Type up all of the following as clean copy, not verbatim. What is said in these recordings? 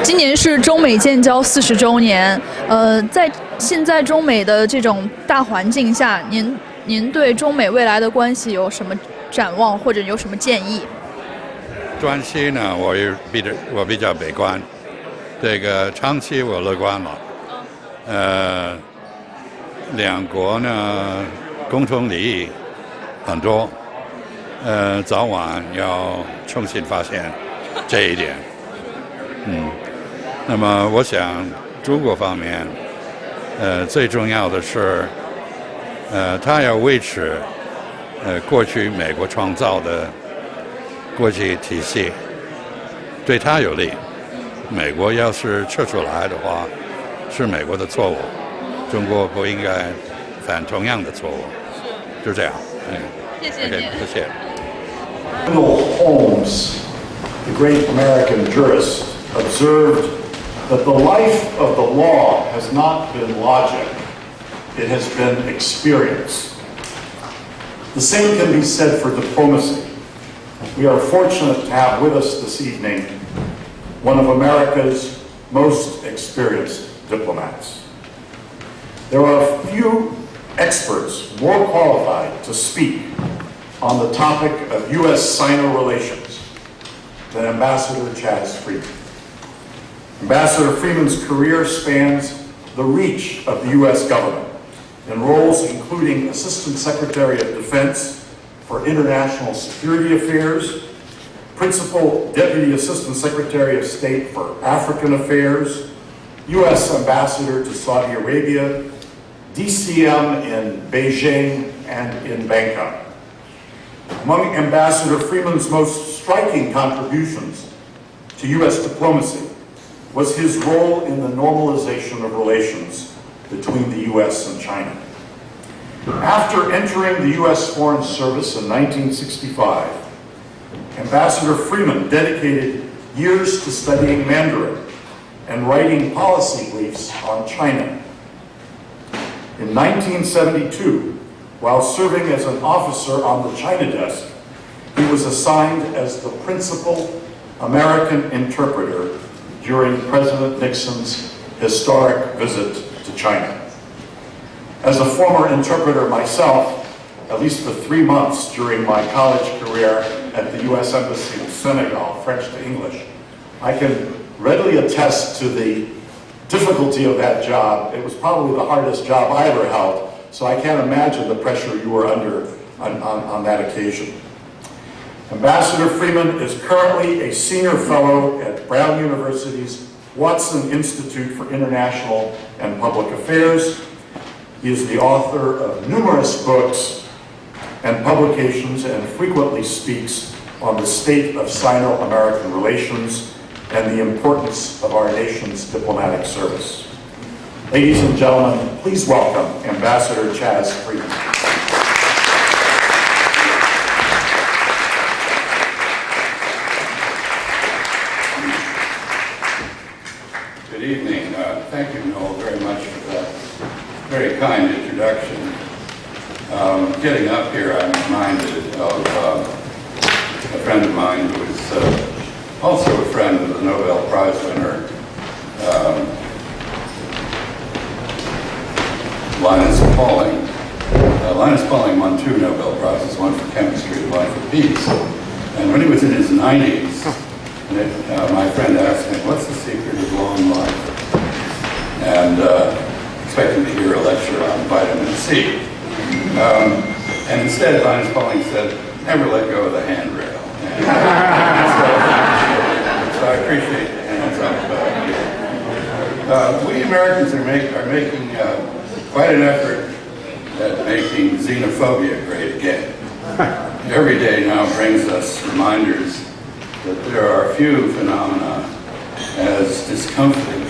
今年是中美建交40周年，在现在中美的这种大环境下，您对中美未来的关系有什么展望，或者有什么建议？短期呢，我比较悲观，这个长期我乐观了。两国呢共同利益很多，早晚要重新发现这一点。那么我想中国方面，最重要的是，他要维持过去美国创造的国际体系，对他有利。美国要是撤出来的话，是美国的错误，中国不应该犯同样的错误。就这样。谢谢您。谢谢。Holmes, the great American jurist, observed that the life of the law has not been logic, it has been experience. The same can be said for diplomacy. We are fortunate to have with us this evening one of America's most experienced diplomats. There are few experts more qualified to speak on the topic of U.S.-Sino relations than Ambassador Chaz Freeman. Ambassador Freeman's career spans the reach of the U.S. government in roles including Assistant Secretary of Defense for International Security Affairs, Principal Deputy Assistant Secretary of State for African Affairs, U.S. Ambassador to Saudi Arabia, DCM in Beijing and in Bangkok. Among Ambassador Freeman's most striking contributions to U.S. diplomacy was his role in the normalization of relations between the U.S. and China. After entering the U.S. Foreign Service in 1965, Ambassador Freeman dedicated years to studying Mandarin and writing policy briefs on China. In 1972, while serving as an officer on the China desk, he was assigned as the principal American interpreter during President Nixon's historic visit to China. As a former interpreter myself, at least for 3 months during my college career at the U.S. Embassy in Senegal, French to English, I can readily attest to the difficulty of that job. It was probably the hardest job I ever held, so I can't imagine the pressure you were under on that occasion. Ambassador Freeman is currently a senior fellow at Brown University's Watson Institute for International and Public Affairs. He is the author of numerous books and publications and frequently speaks on the state of Sino-American relations and the importance of our nation's diplomatic service. Ladies and gentlemen, please welcome Ambassador Chaz Freeman. Good evening. Thank you, Noel, very much for that very kind introduction. Getting up here, I'm reminded of a friend of mine who is also a friend of the Nobel Prize winner, Linus Pauling. Linus Pauling won 2 Nobel Prizes, one for chemistry and one for peace. And when he was in his 90s, my friend asked him, "What's the secret of long life?" And expecting to hear a lecture on vitamin C. And instead, Linus Pauling said, "Never let go of the handrail." So I appreciate the hands up. We Americans are making quite an effort at making xenophobia great again. Every day now brings us reminders that there are few phenomena as discomforting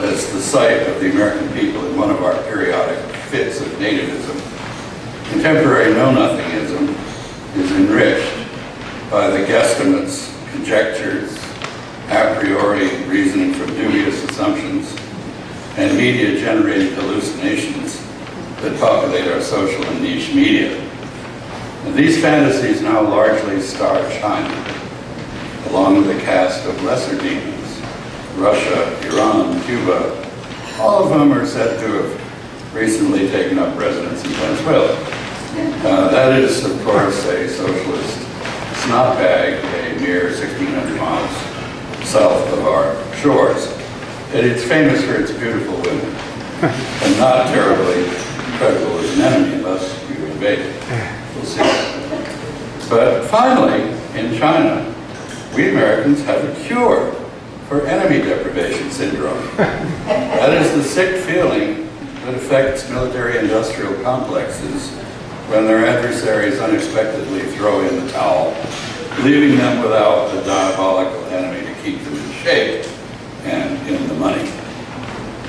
as the sight of the American people in one of our periodic fits of nativism. Contemporary know-nothingism is enriched by the guesstimates, conjectures, a priori reasoning from dubious assumptions, and media-generated hallucinations that populate our social and niche media. And these fantasies now largely star China, along with a cast of lesser demons Russia, Iran, Cuba, all of whom are said to have recently taken up residence in Venezuela. That is, of course, a socialist snot bag, a mere 1,600 miles south of our shores. And it's famous for its beautiful women, and not terribly credible as an enemy unless you invade it. We'll see. But finally, in China, we Americans have a cure for enemy deprivation syndrome. That is the sick feeling that affects military-industrial complexes when their adversaries unexpectedly throw in the towel, leaving them without a diabolical enemy to keep them in shape and in the money.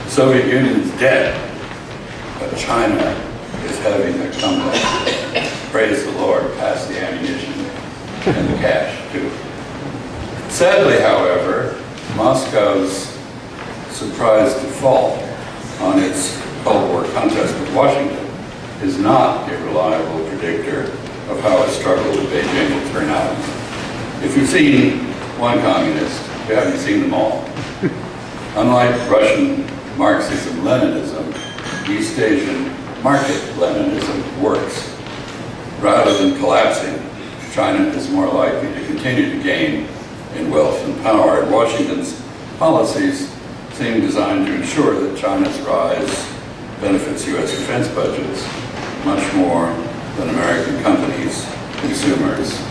The Soviet Union is dead, but China is having a comeback. Praise the Lord, pass the ammunition and the cash, too. Sadly, however, Moscow's surprise default on its Cold War contest with Washington is not a reliable predictor of how a struggle with Beijing will turn out. If you've seen one communist, you haven't seen them all. Unlike Russian Marxism-Leninism, East Asian market-Leninism works. Rather than collapsing, China is more likely to continue to gain in wealth and power, and Washington's policies seem designed to ensure that China's rise benefits U.S. defense budgets much more than American companies, consumers,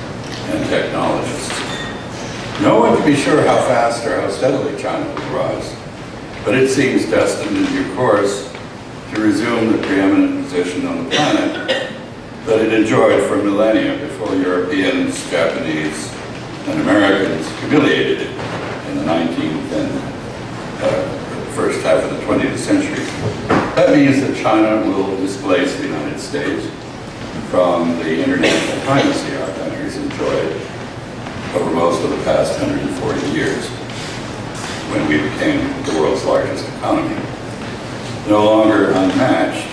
and technologists. No one can be sure how fast or how steadily China will rise, but it seems destined in due course to resume the preeminent position on the planet that it enjoyed for millennia before Europeans, Japanese, and Americans humiliated it in the 19th and first half of the 20th century. That means that China will displace the United States from the international primacy our countries enjoyed over most of the past 140 years, when we became the world's largest economy. No longer unmatched,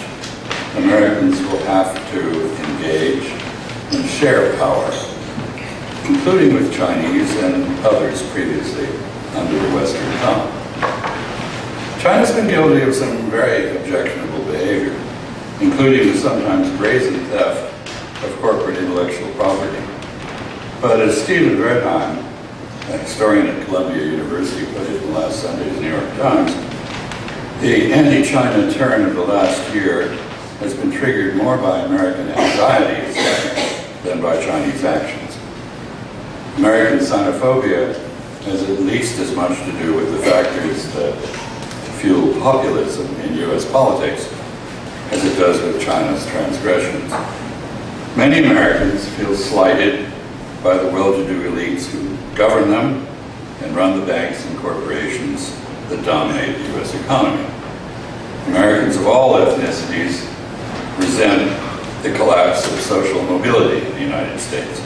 Americans will have to engage and share power, including with Chinese and others previously under the Western thumb. China's been guilty of some very objectionable behavior, including the sometimes brazen theft of corporate intellectual property. But as Stephen Wertheim, a historian at Columbia University, put it in last Sunday's New York Times, the anti-China turn of the last year has been triggered more by American anxieties than by Chinese actions. American xenophobia has at least as much to do with the factors that fuel populism in U.S. politics as it does with China's transgressions. Many Americans feel slighted by the well-to-do elites who govern them and run the banks and corporations that dominate the U.S. economy. Americans of all ethnicities resent the collapse of social mobility in the United States,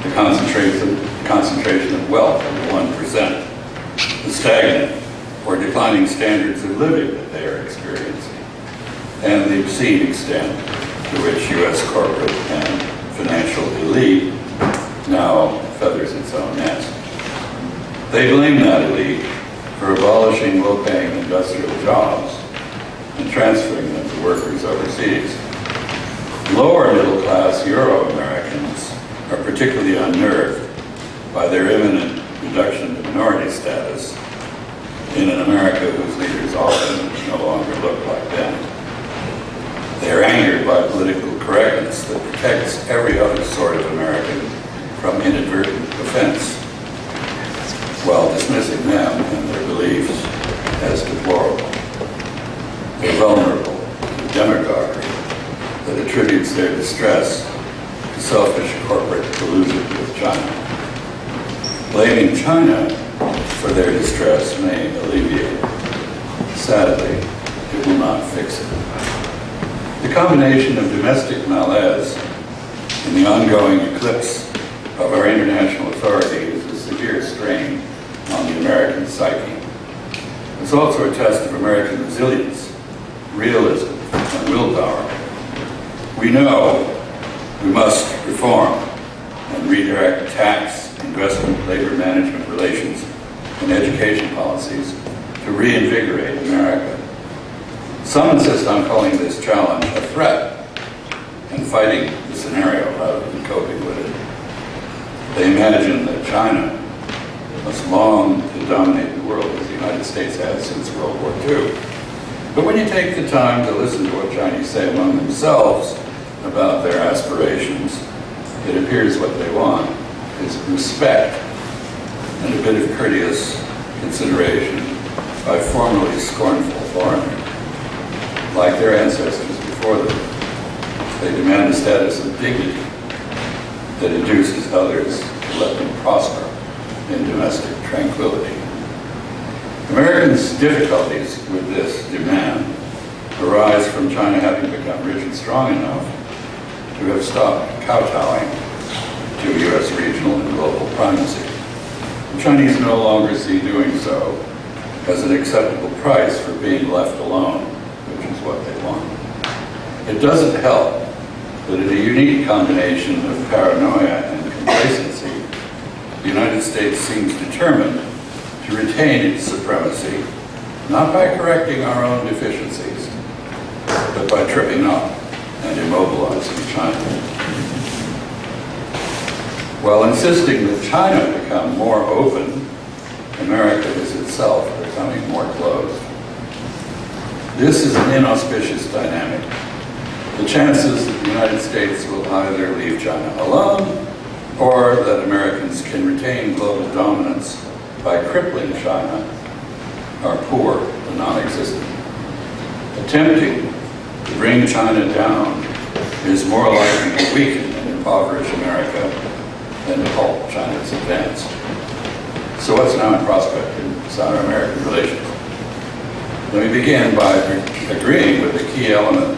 the concentration of wealth in the 1%, the stagnant or declining standards of living that they are experiencing, and the obscene extent to which U.S. corporate and financial elite now feathers its own nest. They blame that elite for abolishing low-paying industrial jobs and transferring them to workers overseas. Lower middle-class Euro-Americans are particularly unnerved by their imminent reduction to minority status in an America whose leaders often no longer look like them. They are angered by political correctness that protects every other sort of American from inadvertent offense, while dismissing them and their beliefs as deplorable. They're vulnerable to demagoguery that attributes their distress to selfish corporate collusion with China. Blaming China for their distress may alleviate it. Sadly, it will not fix it. The combination of domestic malaise and the ongoing eclipse of our international authority is a severe strain on the American psyche. It's also a test of American resilience, realism, and willpower. We know we must reform and redirect tax, investment, labor management relations and education policies to reinvigorate America. Some insist on calling this challenge a threat and fighting the scenario rather than coping with it. They imagine that China must long to dominate the world as the United States has since World War II. But when you take the time to listen to what Chinese say among themselves about their aspirations, it appears what they want is respect and a bit of courteous consideration by formerly scornful foreigners. Like their ancestors before them, they demand a status of dignity that induces others to let them prosper in domestic tranquility. Americans' difficulties with this demand arise from China having become rich and strong enough to have stopped kowtowing to U.S. regional and global primacy. The Chinese no longer see doing so as an acceptable price for being left alone, which is what they want. It doesn't help that in a unique combination of paranoia and complacency, the United States seems determined to retain its supremacy, not by correcting our own deficiencies, but by tripping up and immobilizing China. While insisting that China become more open, America is itself becoming more closed. This is an inauspicious dynamic. The chances that the United States will either leave China alone or that Americans can retain global dominance by crippling China are poor and non-existent. Attempting to bring China down is more likely to weaken and impoverish America than to halt China's advance. So what's now in prospect in Sino-American relations? Let me begin by agreeing with the key element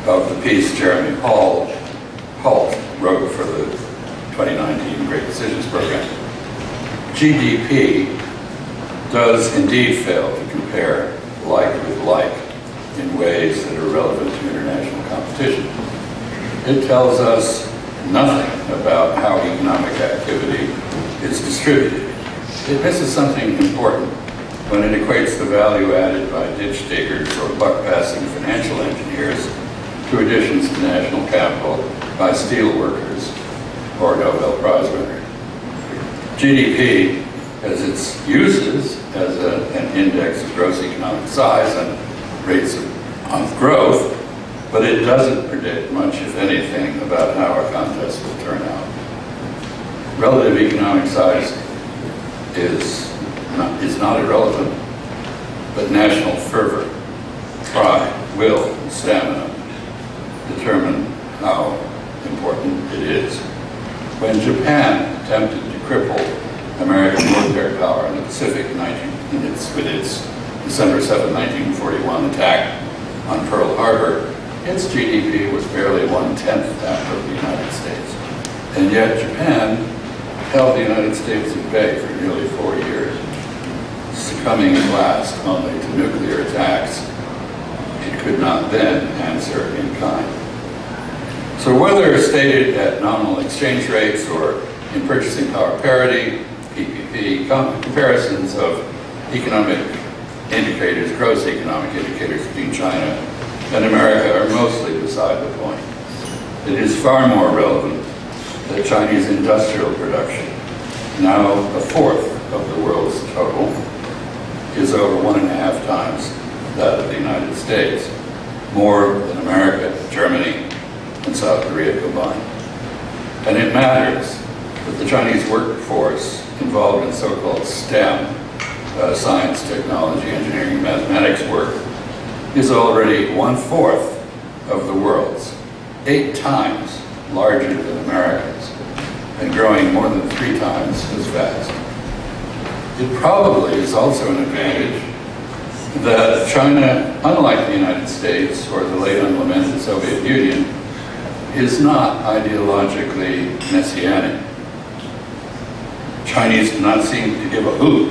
of the piece Jeremy Holt wrote for the 2019 Great Decisions Program. GDP does indeed fail to compare like with like in ways that are relevant to international competition. It tells us nothing about how economic activity is distributed. It misses something important when it equates the value added by ditch diggers or buck-passing financial engineers to additions to national capital by steel workers or Nobel Prize winners. GDP has its uses as an index of gross economic size and rates of growth, but it doesn't predict much, if anything, about how our contest will turn out. Relative economic size is not irrelevant, but national fervor, pride, will, and stamina determine how important it is. When Japan attempted to cripple American military power in the Pacific with its December 7, 1941 attack on Pearl Harbor, its GDP was barely 1/10 that of the United States. And yet Japan held the United States at bay for nearly 4 years, succumbing at last only to nuclear attacks it could not then answer in kind. So whether stated at nominal exchange rates or in purchasing power parity, PPP, comparisons of economic indicators, gross economic indicators between China and America are mostly beside the point. It is far more relevant that Chinese industrial production, now a fourth of the world's total, is over 1.5 times that of the United States, more than America, Germany, and South Korea combined. And it matters that the Chinese workforce involved in so-called STEM, science, technology, engineering, mathematics work, is already 1/4 of the world's, 8 times larger than America's, and growing more than 3 times as fast. It probably is also an advantage that China, unlike the United States or the late unlamented Soviet Union, is not ideologically messianic. Chinese do not seem to give a hoot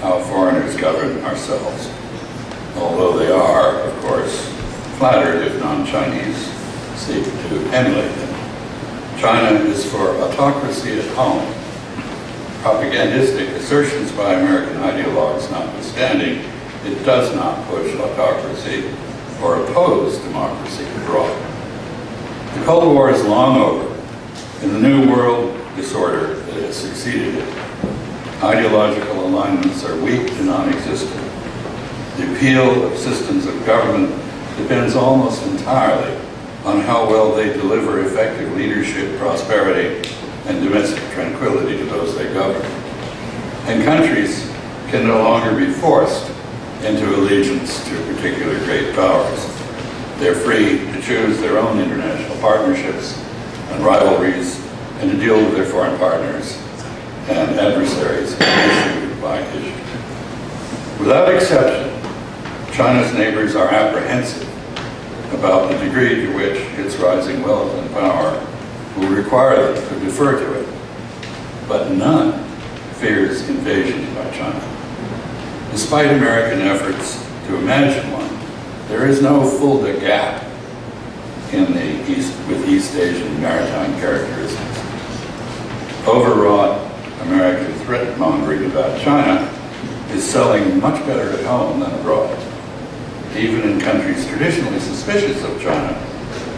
how foreigners govern ourselves, although they are, of course, flattered if non-Chinese seek to emulate them. China is for autocracy at home Propagandistic assertions by American ideologues notwithstanding, it does not push autocracy or oppose democracy abroad. The Cold War is long over. In the new world disorder that has succeeded it, ideological alignments are weak to non-existent. The appeal of systems of government depends almost entirely on how well they deliver effective leadership, prosperity, and domestic tranquility to those they govern. And countries can no longer be forced into allegiance to particular great powers. They're free to choose their own international partnerships and rivalries and to deal with their foreign partners and adversaries issue by issue. Without exception, China's neighbors are apprehensive about the degree to which its rising wealth and power will require them to defer to it. But none fears invasion by China. Despite American efforts to imagine one, there is no Fulda Gap in the East with East Asian maritime characteristics. Overwrought American threat-mongering about China is selling much better at home than abroad. Even in countries traditionally suspicious of China,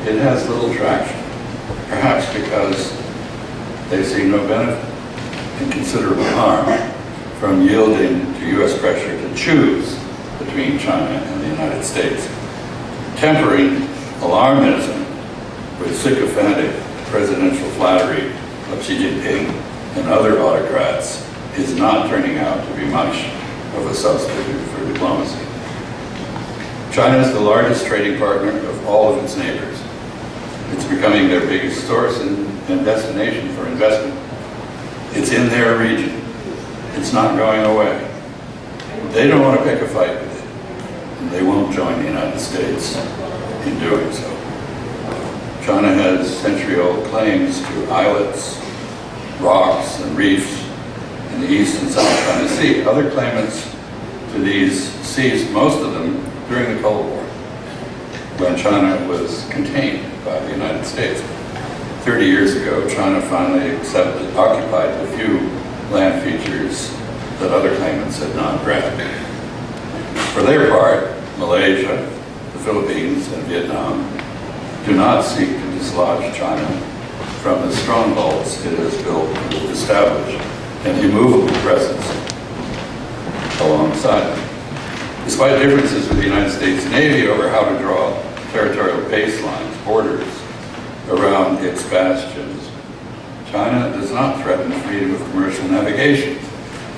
it has little traction, perhaps because they see no benefit and considerable harm from yielding to U.S. pressure to choose between China and the United States. Tempering alarmism with sycophantic presidential flattery of Xi Jinping and other autocrats is not turning out to be much of a substitute for diplomacy. China is the largest trading partner of all of its neighbors. It's becoming their biggest source and destination for investment. It's in their region. It's not going away. They don't want to pick a fight with it, and they won't join the United States in doing so. China has century-old claims to islets, rocks, and reefs in the East and South China Sea. Other claimants to these seized most of them during the Cold War, when China was contained by the United States. 30 years ago, China finally occupied the few land features that other claimants had not grabbed. For their part, Malaysia, the Philippines, and Vietnam do not seek to dislodge China from the strongholds it has built to establish an immovable presence alongside them. Despite differences with the United States Navy over how to draw territorial baselines, borders, around its bastions, China does not threaten freedom of commercial navigation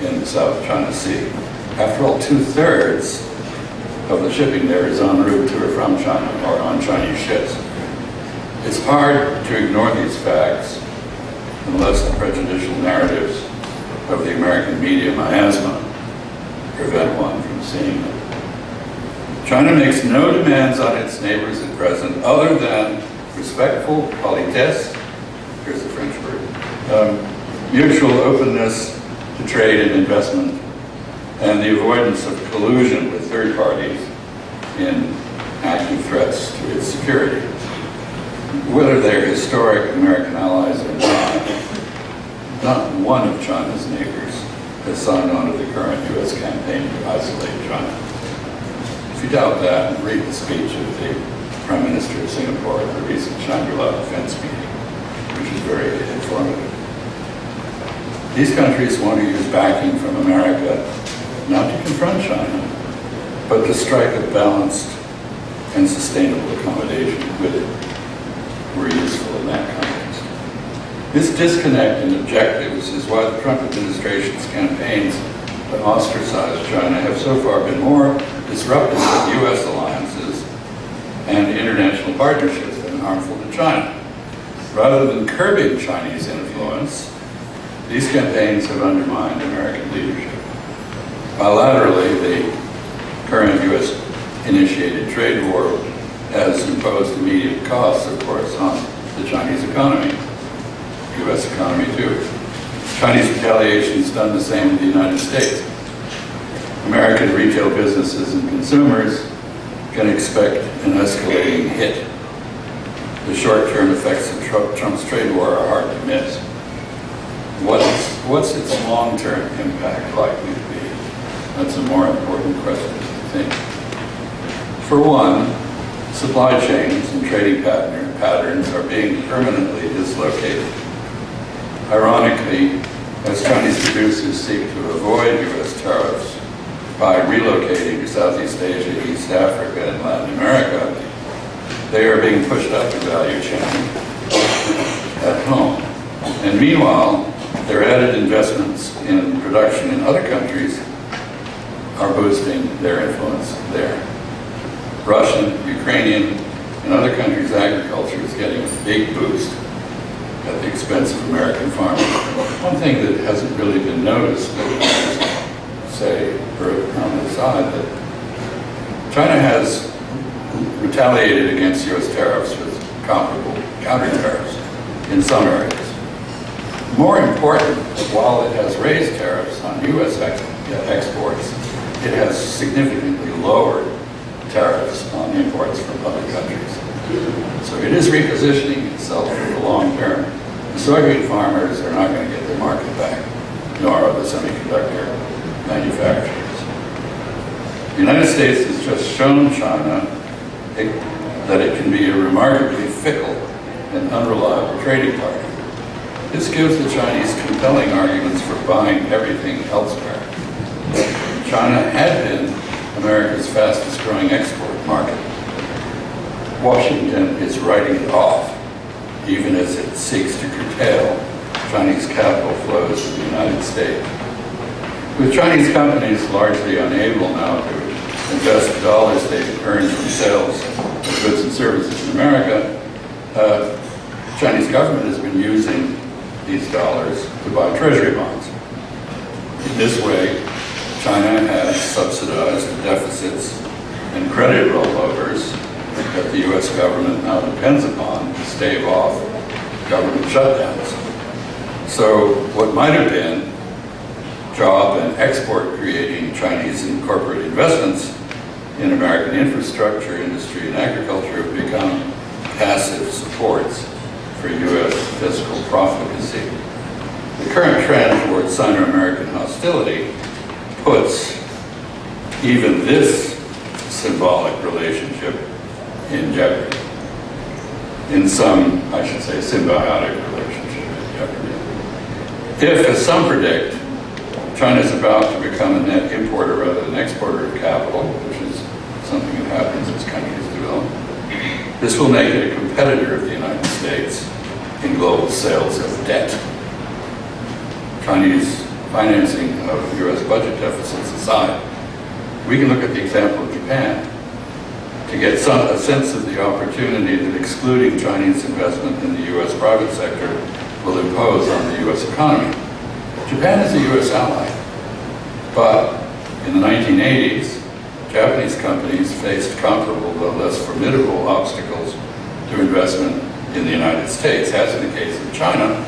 in the South China Sea. After all, 2/3 of the shipping there is en route to or from China or on Chinese ships. It's hard to ignore these facts unless the prejudicial narratives of the American media miasma prevent one from seeing them. China makes no demands on its neighbors at present other than respectful politesse, here's the French word, mutual openness to trade and investment, and the avoidance of collusion with third parties in active threats to its security. Whether they're historic American allies or not one of China's neighbors has signed on to the current U.S. campaign to isolate China. If you doubt that, read the speech of the Prime Minister of Singapore at the recent Shangri-La Defense meeting, which is very informative. These countries want to use backing from America not to confront China, but to strike a balanced and sustainable accommodation with it. We're useful in that context. This disconnect in objectives is why the Trump administration's campaigns to ostracize China have so far been more disruptive of U.S. alliances and international partnerships than harmful to China. Rather than curbing Chinese influence, these campaigns have undermined American leadership. Bilaterally, the current U.S.-initiated trade war has imposed immediate costs, of course, on the Chinese economy, U.S. economy too. Chinese retaliation has done the same to the United States. American retail businesses and consumers can expect an escalating hit. The short-term effects of Trump's trade war are hard to miss. What's what's its long-term impact likely to be? That's a more important question, I think. For one, supply chains and trading patterns are being permanently dislocated. Ironically, as Chinese producers seek to avoid U.S. tariffs by relocating to Southeast Asia, East Africa, and Latin America, they are being pushed up the value chain at home. And meanwhile, their added investments in production in other countries are boosting their influence there. Russian, Ukrainian, and other countries' agriculture is getting a big boost at the expense of American farmers. One thing that hasn't really been noticed, say, on the side, that China has retaliated against U.S. tariffs with comparable counter tariffs in some areas. More important, while it has raised tariffs on U.S. exports, it has significantly lowered tariffs on imports from other countries. So it is repositioning itself for the long term. The soybean farmers are not going to get their market back, nor are the semiconductor manufacturers. The United States has just shown China that it can be a remarkably fickle and unreliable trading partner. This gives the Chinese compelling arguments for buying everything elsewhere. China had been America's fastest growing export market. Washington is writing it off, even as it seeks to curtail Chinese capital flows to the United States. With Chinese companies largely unable now to invest the dollars they've earned from sales of goods and services in America, the Chinese government has been using these dollars to buy treasury bonds. In this way, China has subsidized the deficits and credit rollovers that the U.S. government now depends upon to stave off government shutdowns. So what might have been job and export creating Chinese and corporate investments in American infrastructure, industry, and agriculture have become passive supports for U.S. fiscal profligacy. The current trend towards Sino-American hostility puts even this symbolic relationship in jeopardy. In some, I should say, symbiotic relationship in jeopardy. If, as some predict, China is about to become a net importer rather than exporter of capital, which is something that happens as countries develop, this will make it a competitor of the United States in global sales of debt. Chinese financing of U.S. budget deficits aside, we can look at the example of Japan to get a sense of the opportunity that excluding Chinese investment in the U.S. private sector will impose on the U.S. economy. Japan is a U.S. ally, but in the 1980s, Japanese companies faced comparable though less formidable obstacles to investment in the United States. As in the case of China,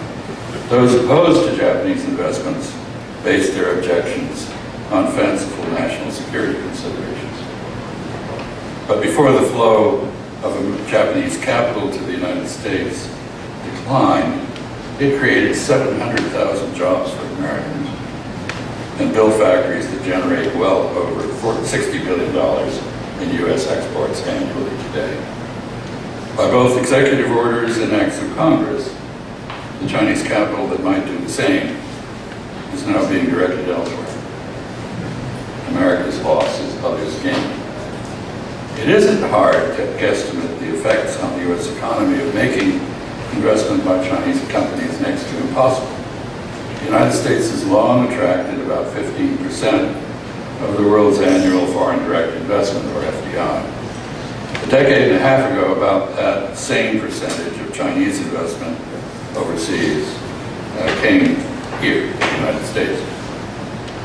those opposed to Japanese investments based their objections on fanciful national security considerations. But before the flow of Japanese capital to the United States declined, it created 700,000 jobs for Americans and built factories that generate well over $60 billion in U.S. exports annually today. By both executive orders and acts of Congress, the Chinese capital that might do the same is now being directed elsewhere. America's loss is others' gain. It isn't hard to guesstimate the effects on the U.S. economy of making investment by Chinese companies next to impossible. The United States has long attracted about 15% of the world's annual foreign direct investment, or FDI. A decade and a half ago, about that same percentage of Chinese investment overseas came here in the United States.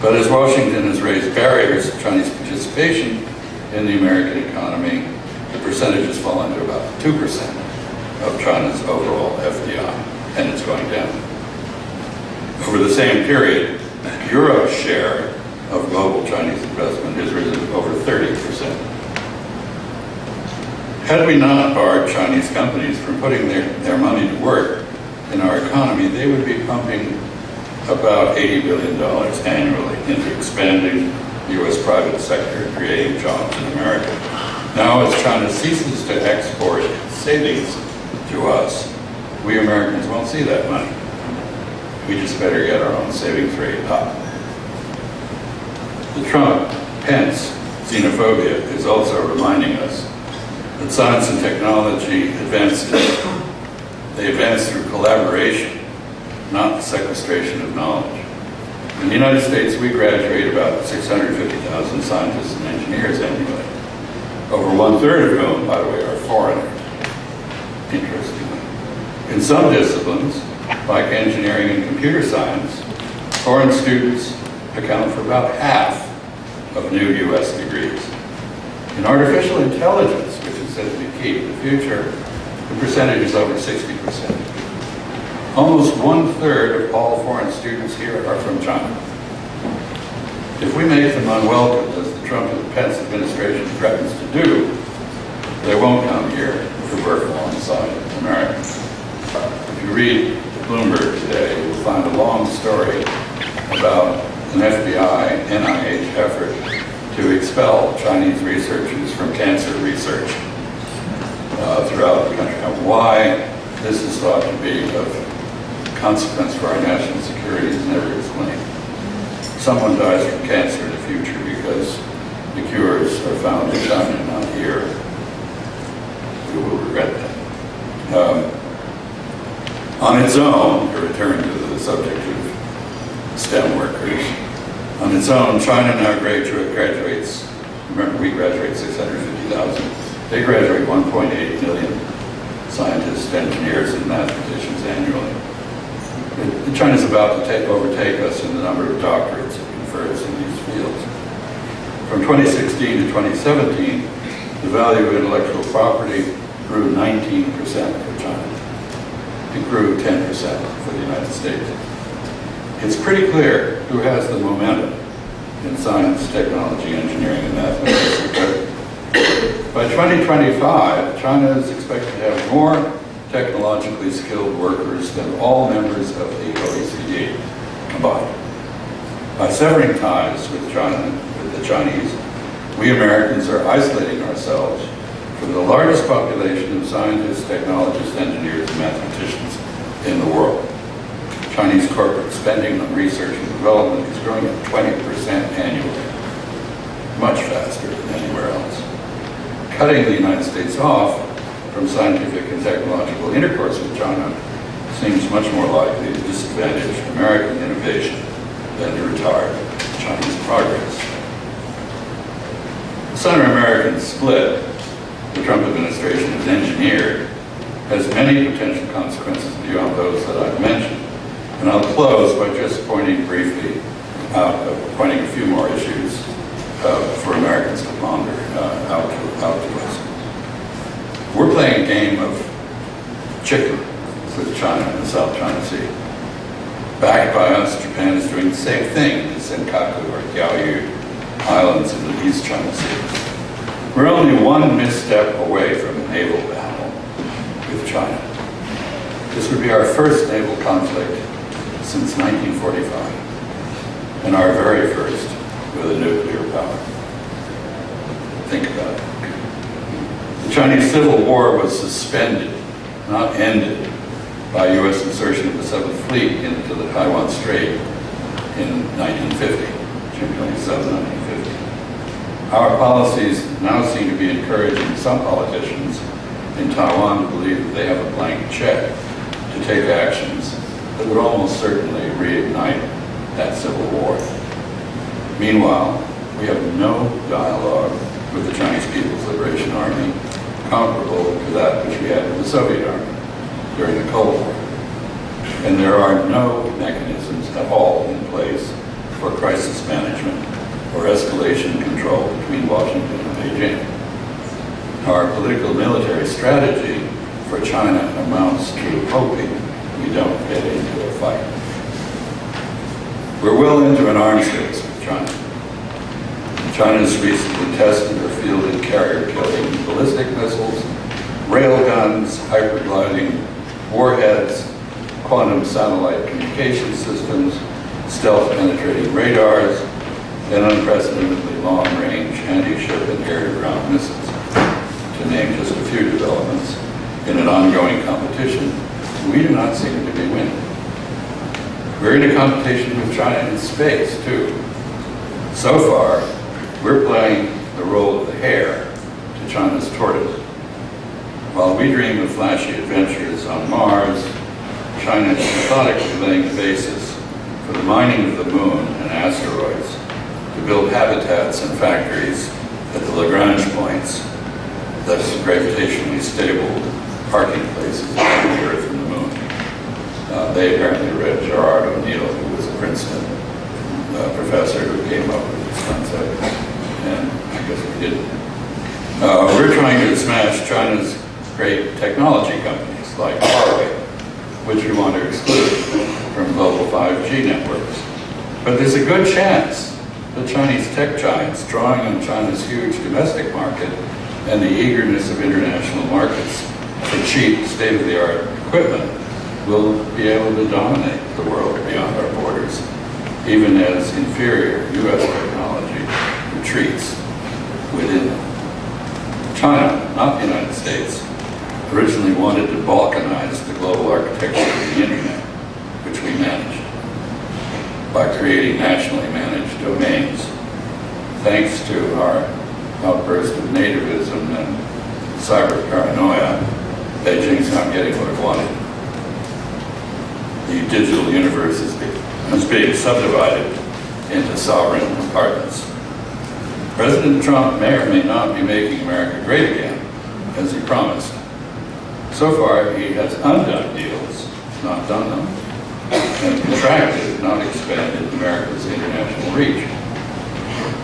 But as Washington has raised barriers to Chinese participation in the American economy, the percentage has fallen to about 2% of China's overall FDI, and it's going down. Over the same period, Europe's share of global Chinese investment has risen to over 30%. Had we not barred Chinese companies from putting their money to work in our economy, they would be pumping about $80 billion annually into expanding the U.S. private sector and creating jobs in America. Now, as China ceases to export its savings to us, we Americans won't see that money. We just better get our own savings rate up. The Trump-Pence xenophobia is also reminding us that science and technology they advance through collaboration, not the sequestration of knowledge. In the United States, we graduate about 650,000 scientists and engineers annually, over 1/3 of whom, by the way, are foreigners, interestingly. In some disciplines, like engineering and computer science, foreign students account for about half of new U.S. degrees. In artificial intelligence, which is said to be key to the future, the percentage is over 60%. Almost 1/3 of all foreign students here are from China. If we make them unwelcome, as the Trump and Pence administration threatens to do, they won't come here to work alongside Americans. If you read Bloomberg today, you'll find a long story about an FBI, NIH effort to expel Chinese researchers from cancer research throughout the country. Now, why this is thought to be of consequence for our national security is never explained. Someone dies from cancer in the future because the cures are found in China, not here. We will regret that. On its own, to return to the subject of STEM workers, on its own, China now graduates, remember we graduate 650,000, they graduate 1.8 million scientists, engineers, and mathematicians annually. China's about to overtake us in the number of doctorates it confers in these fields. From 2016 to 2017, the value of intellectual property grew 19% for China. It grew 10% for the United States. It's pretty clear who has the momentum in science, technology, engineering, and mathematics. By 2025, China is expected to have more technologically skilled workers than all members of the OECD combined. By severing ties with China, with the Chinese, we Americans are isolating ourselves from the largest population of scientists, technologists, engineers, and mathematicians in the world. Chinese corporate spending on research and development is growing at 20% annually, much faster than anywhere else. Cutting the United States off from scientific and technological intercourse with China seems much more likely to disadvantage American innovation than to retard Chinese progress. The Sino-American split the Trump administration has engineered has many potential consequences beyond those that I've mentioned. And I'll close by just pointing briefly pointing a few more issues for Americans to ponder out to us. We're playing a game of chicken with China in the South China Sea. Backed by us, Japan is doing the same thing in the Senkaku or Diaoyu Islands in the East China Sea. We're only one misstep away from a naval battle with China. This would be our first naval conflict since 1945, and our very first with a nuclear power. Think about it. The Chinese Civil War was suspended, not ended, by U.S. insertion of the 7th Fleet into the Taiwan Strait in 1950, June 27, 1950. Our policies now seem to be encouraging some politicians in Taiwan to believe that they have a blank check to take actions that would almost certainly reignite that civil war. Meanwhile, we have no dialogue with the Chinese People's Liberation Army comparable to that which we had with the Soviet Army during the Cold War. And there are no mechanisms at all in place for crisis management or escalation control between Washington and Beijing. Our political military strategy for China amounts to hoping we don't get into a fight. We're well into an arms race with China. China's recently tested or fielded carrier-killing ballistic missiles, railguns, hypergliding warheads, quantum satellite communication systems, stealth penetrating radars, and unprecedentedly long-range anti-ship and air-to-ground missiles, to name just a few developments. In an ongoing competition, we do not seem to be winning. We're in a competition with China in space, too. So far, we're playing the role of the hare to China's tortoise. While we dream of flashy adventures on Mars, China is methodically laying the basis for the mining of the moon and asteroids to build habitats and factories at the Lagrange points, thus gravitationally stable parking places between the Earth and the Moon. They apparently read Gerard O'Neill, who was a Princeton professor who came up with this concept, and I guess we didn't. We're trying to smash China's great technology companies like Huawei, which we want to exclude from global 5G networks. But there's a good chance that Chinese tech giants, drawing on China's huge domestic market and the eagerness of international markets for cheap, state-of-the-art equipment, will be able to dominate the world beyond our borders, even as inferior U.S. technology retreats within them. China, not the United States, originally wanted to balkanize the global architecture of the internet, which we managed by creating nationally managed domains. Thanks to our outburst of nativism and cyber paranoia, Beijing's not getting what it wanted. The digital universe is being subdivided into sovereign compartments. President Trump may or may not be making America great again, as he promised. So far, he has undone deals, not done them, and contracted, not expanded, America's international reach.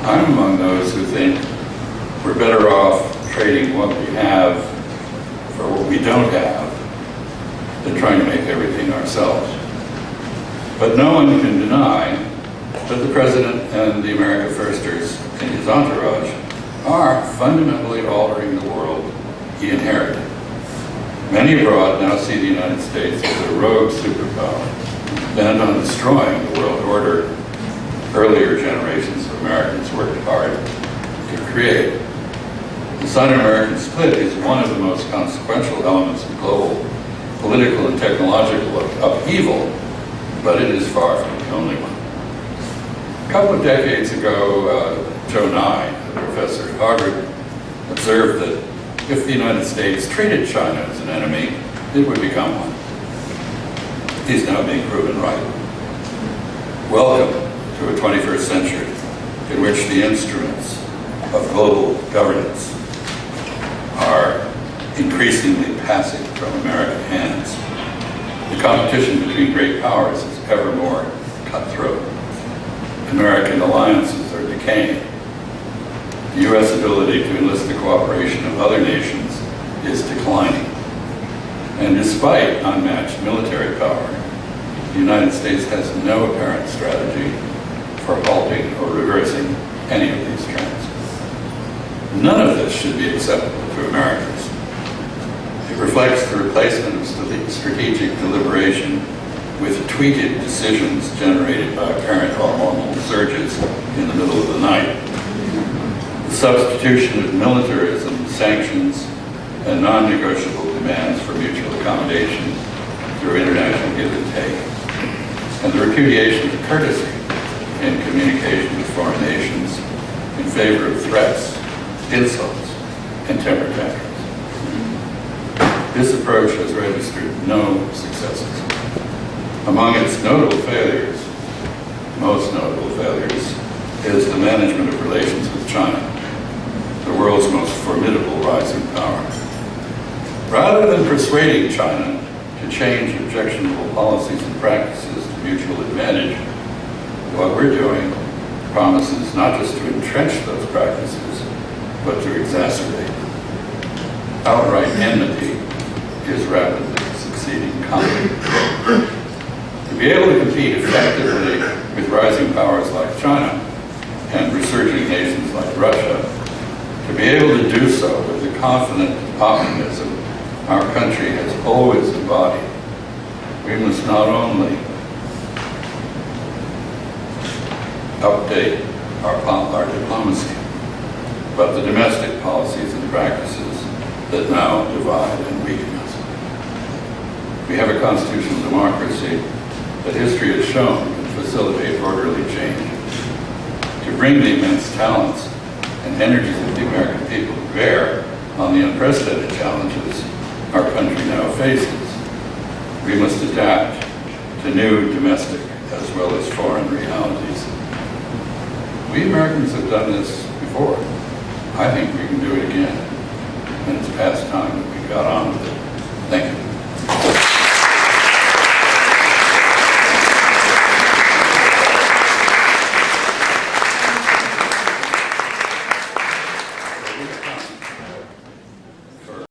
I'm among those who think we're better off trading what we have for what we don't have than trying to make everything ourselves. But no one can deny that the President and the America Firsters in his entourage are fundamentally altering the world he inherited. Many abroad now see the United States as a rogue superpower, bent on destroying the world order earlier generations of Americans worked hard to create. The Sino-American split is one of the most consequential elements of global political and technological upheaval, but it is far from the only one. A couple of decades ago, Joe Nye, a professor at Harvard, observed that if the United States treated China as an enemy, it would become one. He's now being proven right. Welcome to a 21st century in which the instruments of global governance are increasingly passing from American hands. The competition between great powers is ever more cutthroat. American alliances are decaying. The U.S. ability to enlist the cooperation of other nations is declining. And despite unmatched military power, the United States has no apparent strategy for halting or reversing any of these trends. None of this should be acceptable to Americans. It reflects the replacement of strategic deliberation with tweeted decisions generated by apparent hormonal surges in the middle of the night. The substitution of militarism, sanctions, and non-negotiable demands for mutual accommodation through international give and take, and the repudiation of courtesy in communication with foreign nations in favor of threats, insults, and temper tantrums. This approach has registered no successes. Among its notable failures, most notable failures, is the management of relations with China, the world's most formidable rising power. Rather than persuading China to change objectionable policies and practices to mutual advantage, what we're doing promises not just to entrench those practices, but to exacerbate them. Outright enmity is rapidly succeeding conflict. To be able to compete effectively with rising powers like China and resurging nations like Russia, to be able to do so with the confident optimism our country has always embodied, we must not only update our diplomacy, but the domestic policies and practices that now divide and weaken us. We have a constitutional democracy that history has shown can facilitate orderly change. To bring the immense talents and energies of the American people to bear on the unprecedented challenges our country now faces, we must adapt to new domestic as well as foreign realities. We Americans have done this before. I think we can do it again. And it's past time that we got on with it. Thank you.